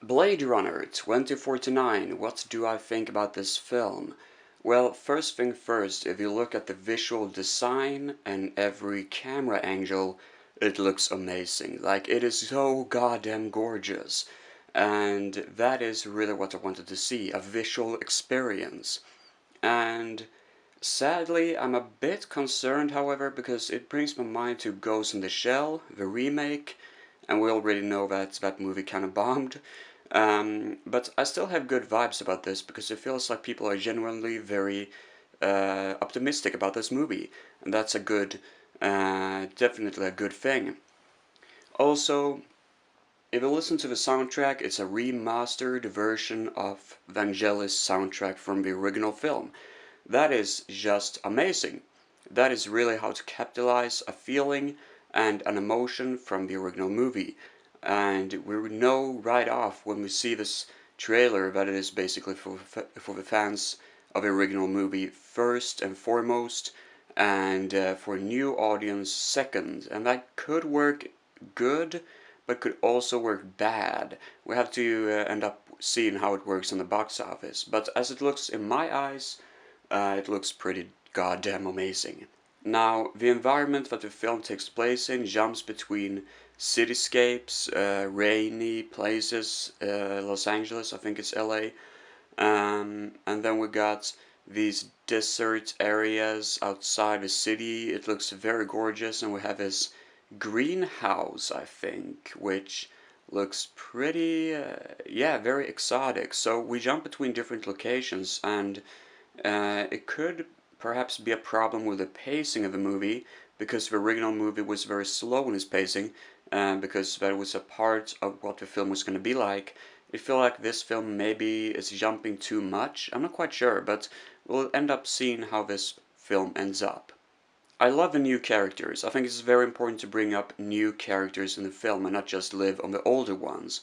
Blade Runner 2049, what do I think about this film? Well, first thing first, if you look at the visual design and every camera angle, it looks amazing. Like, it is so goddamn gorgeous. And that is really what I wanted to see, a visual experience. And sadly, I'm a bit concerned, however, because it brings my mind to Ghost in the Shell, the remake, and we already know that that movie kind of bombed. But I still have good vibes about this because it feels like people are genuinely very optimistic about this movie, and that's a good, definitely a good thing. Also, if you listen to the soundtrack, it's a remastered version of Vangelis' soundtrack from the original film. That is just amazing. That is really how to capitalize a feeling and an emotion from the original movie. And we know right off when we see this trailer that it is basically for the fans of the original movie first and foremost, and for a new audience second. And that could work good, but could also work bad. We have to end up seeing how it works in the box office. But as it looks in my eyes, it looks pretty goddamn amazing. Now, the environment that the film takes place in jumps between cityscapes, rainy places, Los Angeles, I think it's LA, and then we got these desert areas outside the city. It looks very gorgeous, and we have this greenhouse, I think, which looks pretty, yeah, very exotic. So we jump between different locations, and it could perhaps be a problem with the pacing of the movie, because the original movie was very slow in its pacing, because that was a part of what the film was going to be like. I feel like this film maybe is jumping too much. I'm not quite sure, but we'll end up seeing how this film ends up. I love the new characters. I think it's very important to bring up new characters in the film and not just live on the older ones.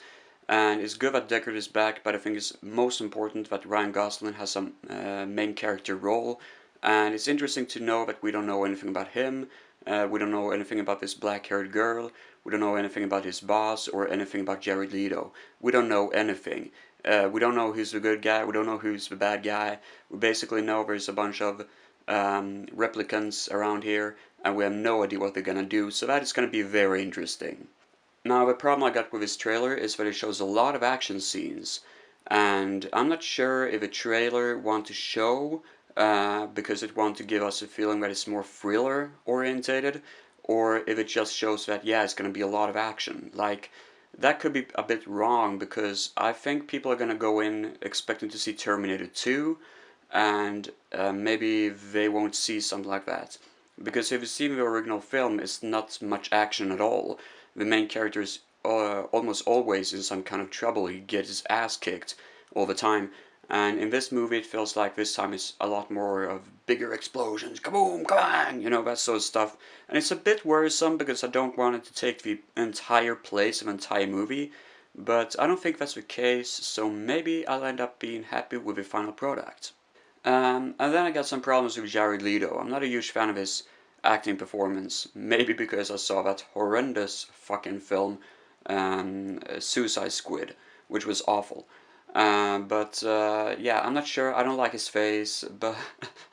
And it's good that Deckard is back, but I think it's most important that Ryan Gosling has a main character role. And it's interesting to know that we don't know anything about him, we don't know anything about this black-haired girl, we don't know anything about his boss or anything about Jared Leto. We don't know anything. We don't know who's the good guy, we don't know who's the bad guy. We basically know there's a bunch of replicants around here, and we have no idea what they're gonna do, so that is gonna be very interesting. Now, the problem I got with this trailer is that it shows a lot of action scenes, and I'm not sure if a trailer want to show because it want to give us a feeling that it's more thriller orientated, or if it just shows that, yeah, it's gonna be a lot of action. Like, that could be a bit wrong, because I think people are gonna go in expecting to see Terminator 2, and maybe they won't see something like that. Because if you see the original film, it's not much action at all. The main character is almost always in some kind of trouble. He gets his ass kicked all the time. And in this movie, it feels like this time it's a lot more of bigger explosions, kaboom, kabang, you know, that sort of stuff. And it's a bit worrisome because I don't want it to take the entire place of the entire movie. But I don't think that's the case, so maybe I'll end up being happy with the final product. And then I got some problems with Jared Leto. I'm not a huge fan of his acting performance. Maybe because I saw that horrendous fucking film, Suicide Squid, which was awful. Yeah, I'm not sure. I don't like his face, but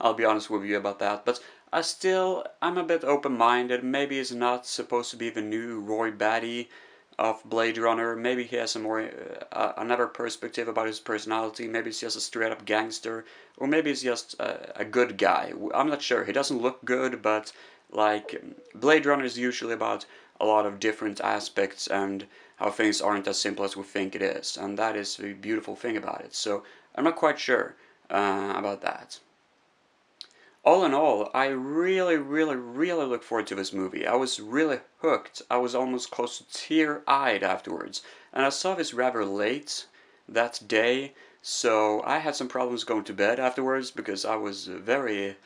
I'll be honest with you about that. But I'm a bit open-minded. Maybe he's not supposed to be the new Roy Batty of Blade Runner. Maybe he has a more another perspective about his personality. Maybe he's just a straight-up gangster, or maybe he's just a good guy. I'm not sure. He doesn't look good, but like Blade Runner is usually about a lot of different aspects and how things aren't as simple as we think it is, and that is the beautiful thing about it. So I'm not quite sure about that. All in all, I really, really, really look forward to this movie. I was really hooked. I was almost close to tear-eyed afterwards. And I saw this rather late that day, so I had some problems going to bed afterwards because I was very,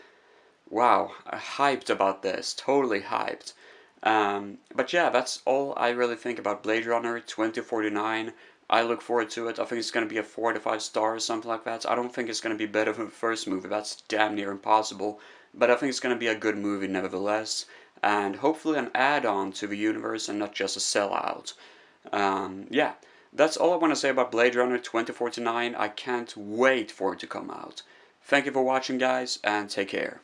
wow, hyped about this. Totally hyped. But yeah, that's all I really think about Blade Runner 2049. I look forward to it. I think it's going to be a 4 to 5 stars, something like that. I don't think it's going to be better than the first movie. That's damn near impossible. But I think it's going to be a good movie nevertheless. And hopefully an add-on to the universe and not just a sellout. Yeah. That's all I want to say about Blade Runner 2049. I can't wait for it to come out. Thank you for watching, guys, and take care.